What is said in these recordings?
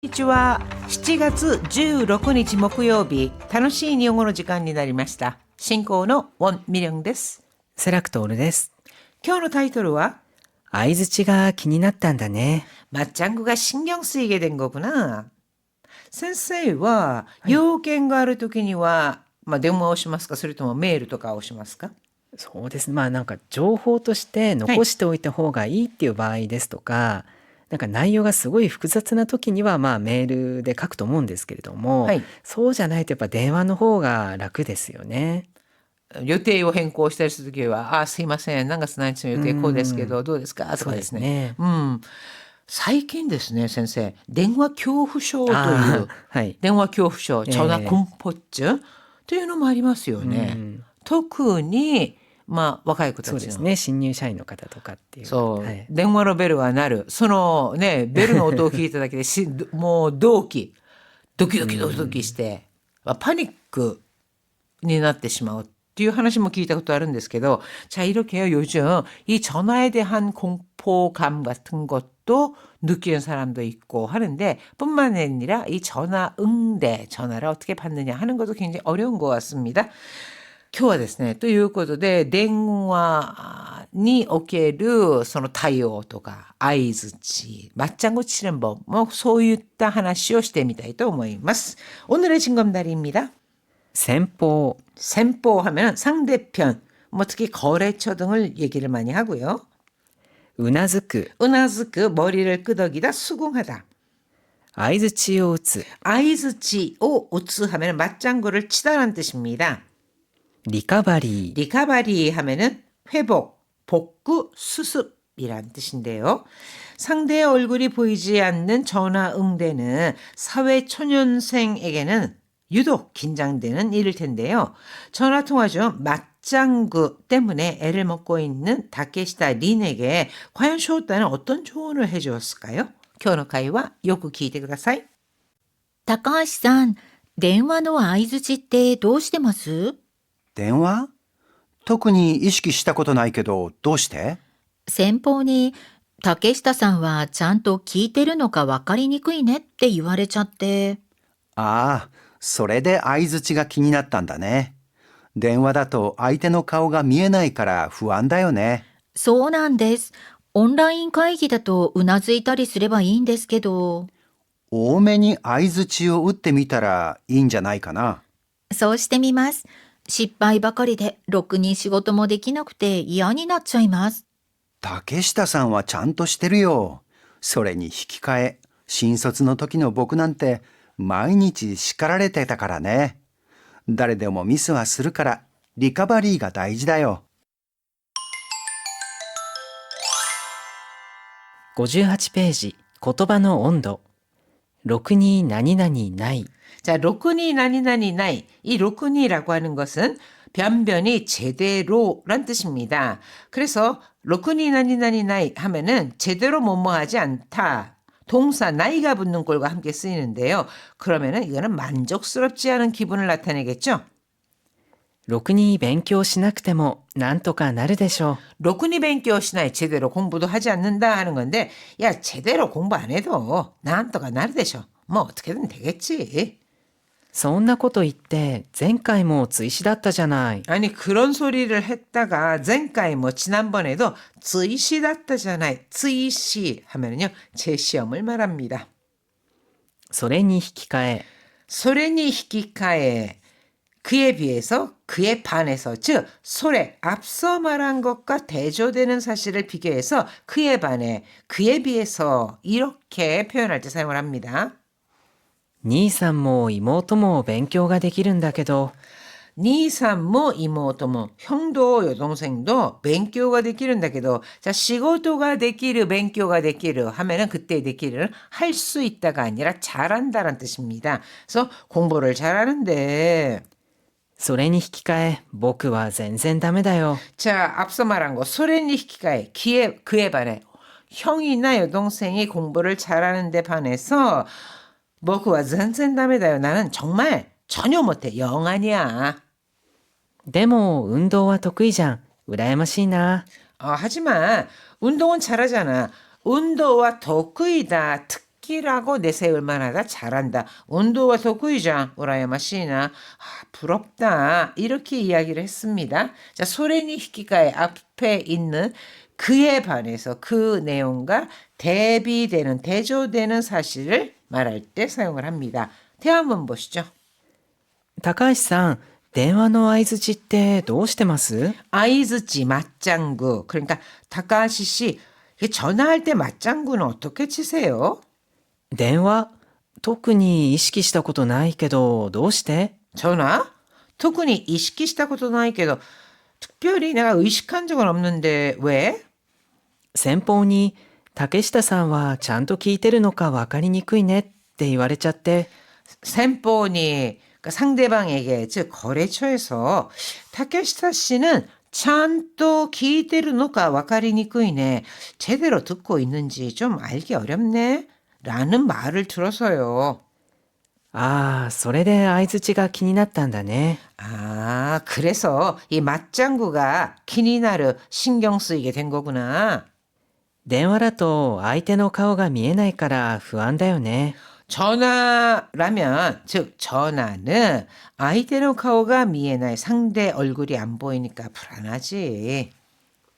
こんにちは。7月16日木曜日、楽しい日本語の時間になりました。進行のウォン・ミリョンです。セラクトールです。今日のタイトルは、相槌が気になったんだね。 맞장구가 신경 쓰이게 된 거구나. 先生は、要件があるときには、電話をしますか、それともメールとかをしますか？そうですね。なんか情報として残しておいた方がいいっていう場合ですとか、なんか内容がすごい複雑な時にはメールで書くと思うんですけれども、はい。そうじゃないとやっぱ電話の方が楽ですよね。予定を変更したりするときは、すいません、何月何日の予定こうですけど、どうですかとかですね。最近ですね、先生、電話恐怖症という、はい。電話恐怖症、전화공포증というのもありますよね。特に、若い子たちの。そうですね。新入社員の方とかっていう。そう、はい、電話のベルは鳴る。そのね、ベルの音を聞いただけでもうドキドキドキして、パニックになってしまうっていう話も聞いたことあるんですけど、자 이렇게요. 요즘 이 전화에 대한 공포감 같은 것도 느끼는 사람도 있고 하는데 뿐만 아니라 이 전화 응대, 전화를 어떻게 받느냐 하는 것도 굉장히 어려운 것 같습니다. 今日はですね、ということで、電話におけるその対応とか、相槌、맞장구 치는 법, そういった話をしてみたいと思います。오늘의 징검다리입니다. 先方。 셈뽀하면 상대편, 특히 거래처 등을 얘기를 많이 하고요. うなずく。 은하즈크, 머리를 끄덕이다, 수긍하다. 相槌を打つ。 아이즈치오 우츠 하면 맞장구를 치다라는 뜻입니다. リカバリー。 리카바리 하면은 회복, 복구, 수습이란 뜻인데요. 상대의 얼굴이 보이지 않는 전화 응대는 사회 초년생에게는 유독 긴장되는 일일 텐데요. 전화 통화 중 맞장구 때문에 애를 먹고 있는 다케시타 린에게 과연 쇼우타는 어떤 조언을 해주었을까요? 今日の会話よく聞いてください。高橋さん、電話の相槌ってどうしてます？電話？特に意識したことないけど、どうして？先方に、竹下さんはちゃんと聞いてるのか分かりにくいねって言われちゃって。ああ、それで相槌が気になったんだね。電話だと相手の顔が見えないから不安だよね。そうなんです。オンライン会議だとうなずいたりすればいいんですけど。多めに相槌を打ってみたらいいんじゃないかな。そうしてみます。失敗ばかりでろくに仕事もできなくて嫌になっちゃいます。竹下さんはちゃんとしてるよ。それに引き換え、新卒の時の僕なんて毎日叱られてたからね。誰でもミスはするからリカバリーが大事だよ。58ページ、言葉の温度。ろくに何々ない。 자, 로쿠니 나니나니 나이. 이 로쿠니라고 하는 것은 변변이 제대로란 뜻입니다. 그래서 로쿠니 나니나니 나이 하면은 제대로 뭐뭐하지 않다. 동사 나이가 붙는 꼴과 함께 쓰이는데요. 그러면은 이거는 만족스럽지 않은 기분을 나타내겠죠. ろくに勉強しなくてもなんとかなるでしょう。 로쿠니 뱅교 시나이 제대로 공부도 하지 않는다 하는 건데, 야, 제대로 공부 안 해도 난또가 나르대셔. 뭐 어떻게든 되겠지. そんなこと言って前回も追試だったじゃない。 아니, 그런 소리를 했다가 前回 지난번에도 쯔이시だったじゃない. 쯔이시 하면은요, 제 시험을 말합니다. それに引き換え。 소레니 히키카에, 그에 비해서, 그에 반해서, 즉 소레, 앞서 말한 것과 대조되는 사실을 비교해서 그에 반해, 그에 비해서 이렇게 표현할 때 사용을 합니다. 兄さんも妹も勉強ができるんだけど。 니산모 이모토모 형도 여동생도 뱅교가 되기른다게도 자 시고도가 되기르 뱅교가 되기르 하면은 그때 되기를 할 수 있다가 아니라 잘한다란 뜻입니다. 그래서 공부를 잘하는데 それに引き換え僕は全然ダメだよ。 자 앞서 말한 거 소렌니 히키가에 그에 반해 형이나 여동생이 공부를 잘하는데 반해서 뭐그와 전센담에다요 나는 정말 전혀 못해. 영 아니야. でも運動は得意じゃん。羨ましいな。 하지만 운동은 잘하잖아. 운동와 도쿠이다. 특기 탁이라고 내세울 만하다. 잘한다. 운동가 도구이장. 우라야마시나. 부럽다. 이렇게 이야기를 했습니다. 자, 소레니 히키가에 앞에 있는 그에 반해서 그 내용과 대비되는 대조되는 사실을 말할 때 사용을 합니다. 대화 한번 보시죠. 高橋さん、電話の相槌ってどうしてます？ 아이즈지 맞장구. 그러니까 다카시 씨 전화할 때 맞장구는 어떻게 치세요? 電話特に意識したことないけど、どうして？ 전화? 특히 이식시したことないけど 특별히 내가 의식한 적은 없는데 왜? 先方に竹下さんはちゃんと聞いてるのか分かりにくいねって言われちゃって、 셈뽀니 그러니까 상대방에게 즉 거래처에서 타케시타 씨는 찬또 기대르노가 와카리니쿠이네 제대로 듣고 있는지 좀 알기 어렵네 라는 말을 들어서요. ああ、それで相槌が気になったんだね。 아, 그래서 이 맞장구가 키니나르 신경 쓰이게 된 거구나. 電話だと相手の顔が見えないから不安だよね。 전화라면 즉 전화는 아이테노 카오가 미에나의 상대 얼굴이 안 보이니까 불안하지.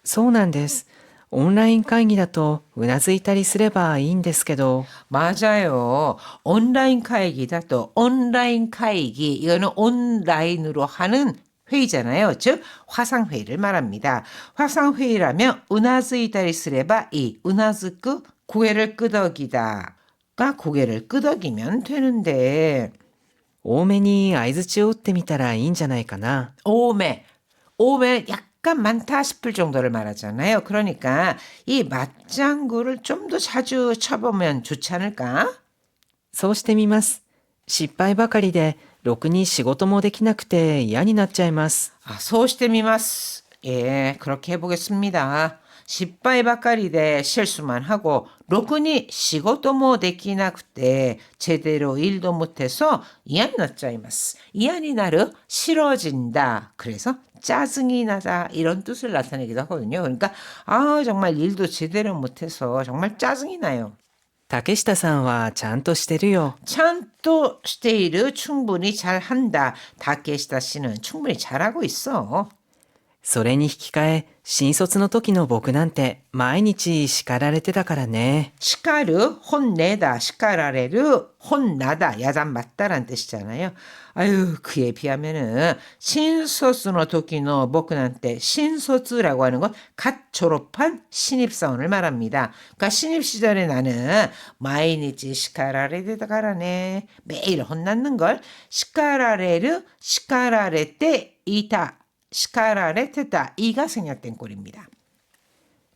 そうなんです。オンライン会議だとうなずいたりすればいいんですけど、 맞아요. 온라인会議다 또 온라인会議 이거는 온라인으로 하는 회의잖아요. 즉 화상회의를 말합니다. 화상회의라면 우나즈이다리 쓰레바 이 우나즈쿠 고개를 끄덕이다가 고개를 끄덕이면 되는데 多めに相槌を打ってみたらいいんじゃないかな。 오메 약간 많다 싶을 정도를 말하잖아요. 그러니까 이 맞장구를 좀 더 자주 쳐보면 좋지 않을까? そうしてみます。失敗ばかりでろくに仕事もできなくて嫌になっちゃいます。 소시테미마스. 예, 그렇게 해보겠습니다.失敗ばかりで 실수만 하고 로쿠니 시고토모 데키나쿠테 제대로 일도 못해서 이안이 나짜이마스. 이안이 나르 싫어진다. 그래서 짜증이 나다 이런 뜻을 나타내기도 하거든요. 그러니까 정말 일도 제대로 못해서 정말 짜증이 나요. 竹下さんはちゃんとしてるよ。 찬또 스테이르 충분히 잘한다. 다케시타 씨는 충분히 잘하고 있어. それに引き換え、新卒の時の僕なんて毎日叱られてたからね。 시카르 혼내다 시카라레르 혼나다 야단 맞다란 뜻이잖아요. 아유 그에 비하면은 신소스노 도끼노 모크한테 신소스라고 하는 건 갓 졸업한 신입사원을 말합니다. 그러니까 신입 시절에 나는 마이니치 시카라레데다가라네 매일 혼났는 걸 시카라레르 시카라레테 이타 시카라레테다 이가 생략된 꼴입니다.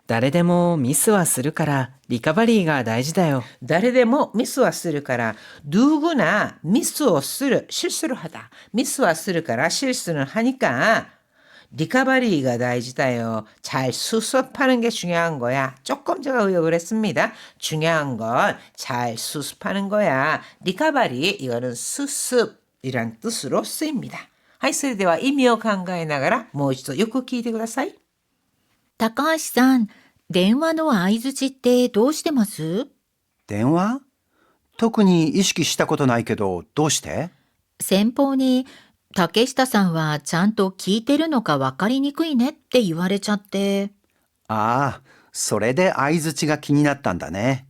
誰でもミスはするからリカバリーが大事だよ。 誰でも 미스와 するから 누구나 미스を する 실수를 하다. 미스와 するから 실수는 하니까 리카바리가 다이지다요. 잘 수습하는 게 중요한 거야. 조금 제가 의역을 했습니다. 중요한 건 잘 수습하는 거야. 리카바리 이거는 수습이란 뜻으로 쓰입니다. はい、それでは意味を考えながらもう一度よく聞いてください。高橋さん、電話の相槌ってどうしてます？電話？特に意識したことないけど、どうして？先方に、竹下さんはちゃんと聞いてるのか分かりにくいねって言われちゃって。ああ、それで相槌が気になったんだね。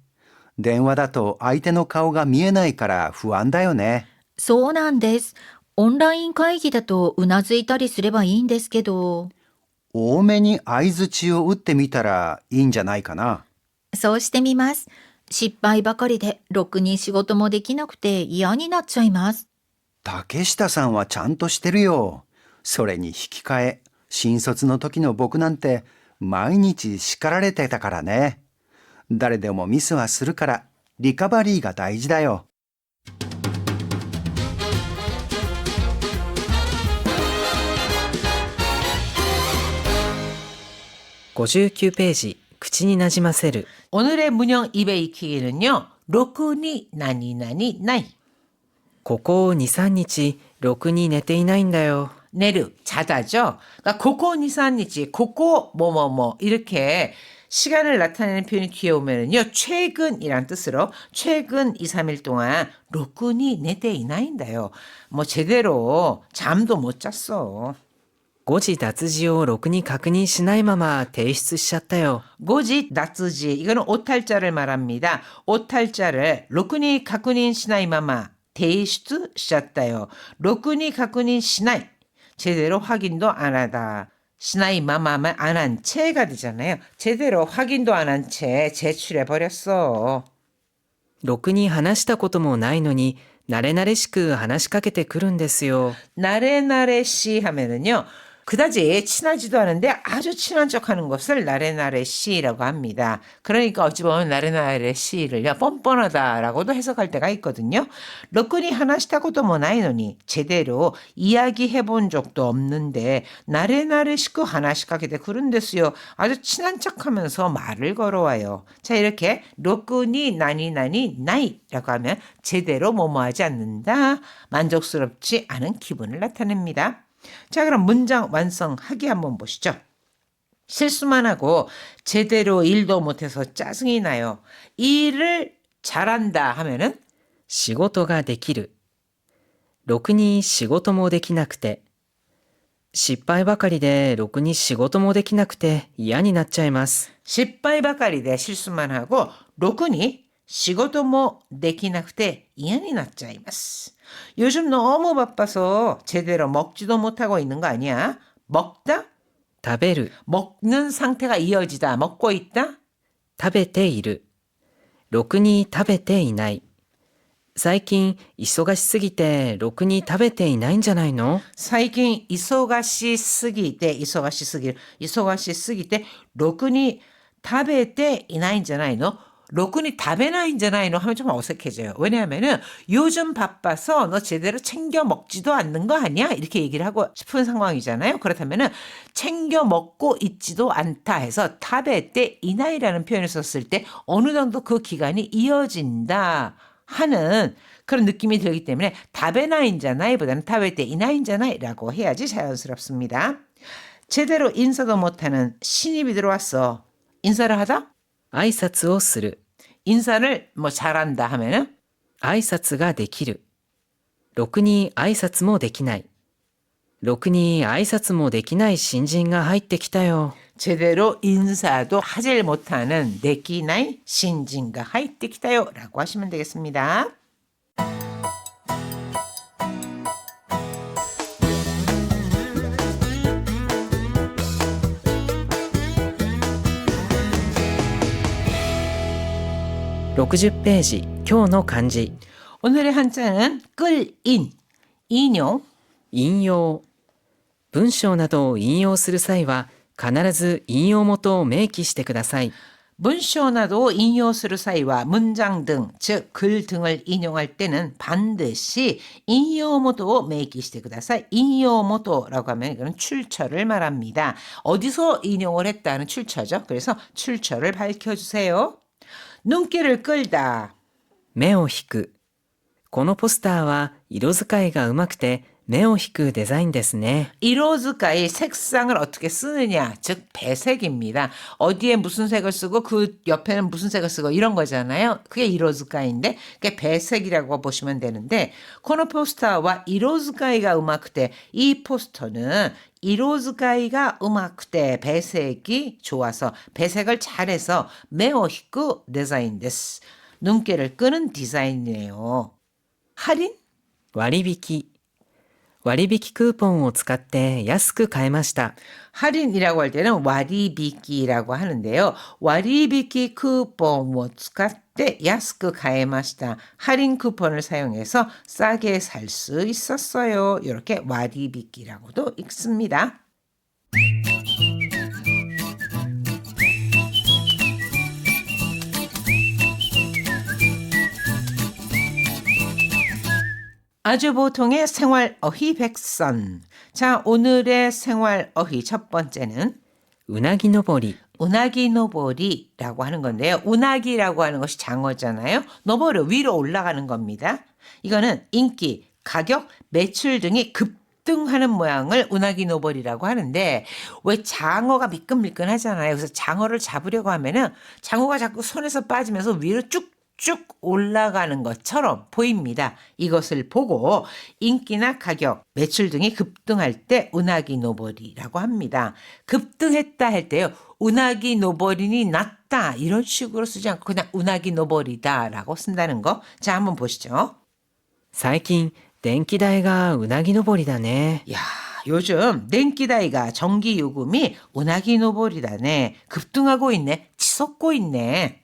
電話だと相手の顔が見えないから不安だよね。そうなんです。オンライン会議だとうなずいたりすればいいんですけど。多めに相槌を打ってみたらいいんじゃないかな。そうしてみます。失敗ばかりでろくに仕事もできなくて嫌になっちゃいます。竹下さんはちゃんとしてるよ。それに引き換え、新卒の時の僕なんて毎日叱られてたからね。誰でもミスはするからリカバリーが大事だよ。59ページ、口になじませる。 오늘의 문형 입에 익히기는요. 로쿠니 나니나니 나이. ここ2、3日、ろくに寝ていないんだよ。 내르 자다죠. 그러니까 고코 니산니치 고코 뭐뭐뭐 이렇게 시간을 나타내는 표현이 뒤에 오면은요, 최근이란 뜻으로 최근 2, 3일 동안 로쿠니 내대 이나인다요. 뭐 제대로 잠도 못 잤어. 誤字脱字をろくに確認しないまま提出しちゃったよ。 고지 나츠지 이거는 오탈자를 말합니다. 오탈자를 로쿠니 가쿠닌 시나이마마 대시트 시작다요. 로쿠니 가쿠닌 시나이 제대로 확인도 안 하다. 시나이마마만 안 한 채가 되잖아요. 제대로 확인도 안 한 채 제출해 버렸어. ろくに話したこともないのに、慣れ慣れしく話しかけてくるんですよ。 나레나레시 하면은요. 그다지 친하지도 않은데 아주 친한 척하는 것을 나레나레시라고 합니다. 그러니까 어찌 보면 나레나레시를요 뻔뻔하다라고도 해석할 때가 있거든요. 러꾸니 하나시다고도 뭐 나이노니 제대로 이야기해본 적도 없는데 나레나레시고 하나시카게데 그런데스요. 아주 친한 척하면서 말을 걸어와요. 자 이렇게 러꾸니 나니나니 나이라고 하면 제대로 뭐뭐하지 않는다, 만족스럽지 않은 기분을 나타냅니다. 자, 그럼 문장 완성하기 한번 보시죠. 실수만 하고 제대로 일도 못해서 짜증이 나요. 일을 잘한다 하면은 仕事ができる。ろくに仕事もできなくて。失敗ばかりでろくに仕事もできなくて嫌になっちゃいます。 失敗ばかりで 실수만 하고 로쿠니仕事もできなくて嫌になっちゃいます. 요즘 너무 바빠서 제대로 먹지도 못하고 있는 거 아니야? 먹다? 食べる。 먹는 상태가 이어지다. 먹고 있다? 食べている。ろくに食べていない。最近忙しすぎてろくに食べていないんじゃないの？ 最近忙しすぎてろくに食べていないんじゃないの? 로쿠니 다베나인잖아요 하면 좀 어색해져요. 왜냐하면은 요즘 바빠서 너 제대로 챙겨 먹지도 않는 거 아니야? 이렇게 얘기를 하고 싶은 상황이잖아요. 그렇다면은 챙겨 먹고 있지도 않다 해서 타베테 이나이라는 표현을 썼을 때 어느 정도 그 기간이 이어진다 하는 그런 느낌이 들기 때문에 다베나인잖아요보다는 타베테 이나인잖아요라고 해야지 자연스럽습니다. 제대로 인사도 못하는 신입이 들어왔어. 인사를 하다? 挨拶をする。 인사를 뭐 잘한다 하면은 挨拶ができる。ろくに挨拶もできない。ろくに挨拶もできない新人が入ってきたよ。 제대로 인사도 하질 못하는 내기나이 신진가 하이띠키타요 라고 하시면 되겠습니다. (60 ページ) 今日の漢字 오늘의 한자는 끌인, 인용, 引用文章などを引用する際は必ず引用元を明記してください。 문쇼나도 인용する 사이와 문장 등, 즉 글 등을 인용할 때는 반드시 인용모도 매기시대ください. 인용모도라고 하면 이거는 출처를 말합니다. 어디서 인용을 했다는 출처죠. 그래서 출처를 밝혀주세요. 눈길을 끌다. 目を引く。このポスターは色使いがうまくて目を引くデザインですね。 이로즈가의 색상을 어떻게 쓰느냐, 즉 배색입니다. 어디에 무슨 색을 쓰고 그 옆에는 무슨 색을 쓰고 이런 거잖아요. 그게 이로즈가인데 그게 배색이라고 보시면 되는데, 코너 포스터와 이로즈가이가 음악대, 이 포스터는 이로즈가이가 음악대 배색이 좋아서 배색을 잘해서 메오히쿠 디자인 데스. 눈길을 끄는 디자인이네요. 할인? 割引割引クーポンを使って安く買えました。 할인이라고 할 때는 와리비키라고 하는데요. 와리비키 쿠폰을 使って 야스크 가에마시다. 할인 쿠폰을 사용해서 싸게 살 수 있었어요. 이렇게 와리비키라고도 읽습니다. 아주 보통의 생활 어휘 백선. 자, 오늘의 생활 어휘 첫 번째는 うなぎ登り 우나기 노보리라고 하는 건데요. 우나기라고 하는 것이 장어잖아요. 노보리 위로 올라가는 겁니다. 이거는 인기, 가격, 매출 등이 급등하는 모양을 운하기 노벌이라고 하는데 왜 장어가 미끈미끈하잖아요. 그래서 장어를 잡으려고 하면은 장어가 자꾸 손에서 빠지면서 위로 쭉쭉 올라가는 것처럼 보입니다. 이것을 보고 인기나 가격, 매출 등이 급등할 때 운하기 노벌이라고 합니다. 급등했다 할 때요. 운하기 노벌이니 낮다 이런 식으로 쓰지 않고 그냥 운하기 노벌이다라고 쓴다는 거. 자, 한번 보시죠. 最近電気代がうなぎ登りだね。 야, 요즘電気代가 전기 요금이 운하기 노벌이다네. 급등하고 있네. 치솟고 있네.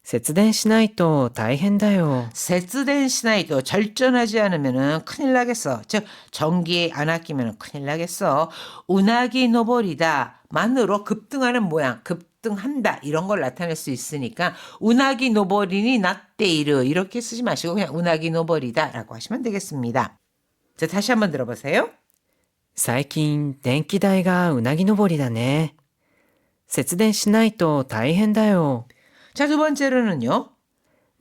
節電しないと大変だよ。 節電しないと 절전하지 않으면 큰일 나겠어. 즉 전기 안 아끼면 큰일 나겠어. 운하기 노벌이다. 만으로 급등하는 모양, 급등한다 이런 걸 나타낼 수 있으니까 운하기 노벌이니 나떼이르 이렇게 쓰지 마시고 그냥 운하기 노벌이다라고 하시면 되겠습니다. 자, 다시 한번 들어보세요. 最近電気代がうなぎ登りだね。節電しないと大変だよ。 자, 두 번째로는요.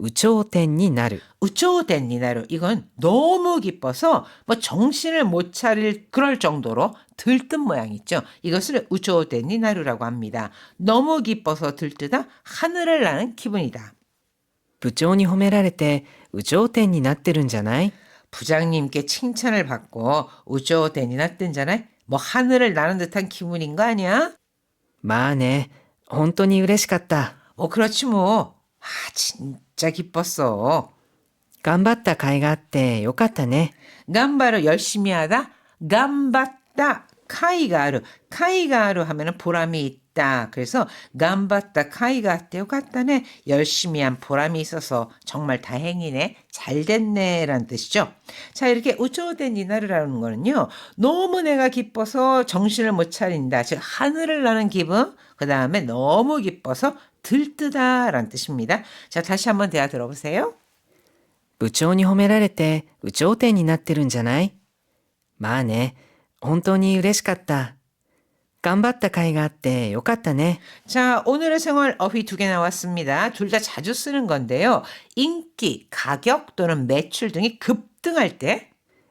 有頂天になる。 우초된 니나루 이건 너무 기뻐서 뭐 정신을 못 차릴 그럴 정도로 들뜬 모양 있죠. 이것을 우초된 니나루라고 합니다. 너무 기뻐서 들뜨다 하늘을 나는 기분이다. 部長に褒められて有頂天になってるんじゃない？ 부장님께 칭찬을 받고 우초된 니나뜬잖아요. 뭐 하늘을 나는 듯한 기분인 거 아니야? まあね、本当に嬉しかった。 뭐 그렇지 뭐. 아, 진짜 기뻤어. 頑張った甲斐があってよかったね。 간바를 열심히 하다. 간바다 카이가루. 카이가루 하면은 보람이 있다. 그래서 간바다 카이가 떼어갔다네. 열심히 한 보람이 있어서 정말 다행이네. 잘 됐네. 라는 뜻이죠. 자, 이렇게 우초된 이나르라는 거는요. 너무 내가 기뻐서 정신을 못 차린다. 즉 하늘을 나는 기분. 그 다음에 너무 기뻐서 들뜨다 라는 뜻입니다. 자, 다시 한번 대화 들어보세요. 部長に褒められて有頂天になってるんじゃない？まあね、本当に嬉しかった。頑張った甲斐があってよかったね。 자, 오늘의 생활 어휘 2개 나왔습니다. 둘 다 자주 쓰는 건데요. 인기, 가격 또는 매출 등이 급등할 때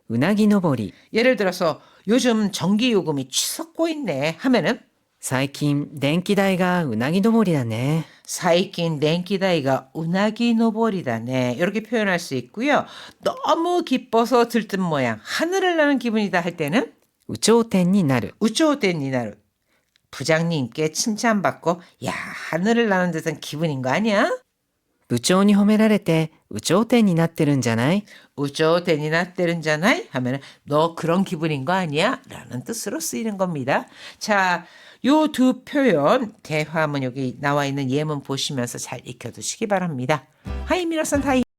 うなぎ登り。 예를 들어서 요즘 전기 요금이 치솟고 있네 하면은 最近電気代がうなぎ登りだね。 사이킨 덴키다이가 운하기 노벌이다네 이렇게 표현할 수 있고요. 너무 기뻐서 들뜬 모양 하늘을 나는 기분이다 할 때는 有頂天になる。 우초된 니나루 부장님께 칭찬받고 야 하늘을 나는 듯한 기분인 거 아니야? 部長に褒められて有頂天になってるんじゃない？ 우초된 니나때른잖아이 하면은 너 그런 기분인 거 아니야? 라는 뜻으로 쓰이는 겁니다. 자, 요 두 표현 대화문 여기 나와 있는 예문 보시면서 잘 익혀두시기 바랍니다. 하이 미라산 타이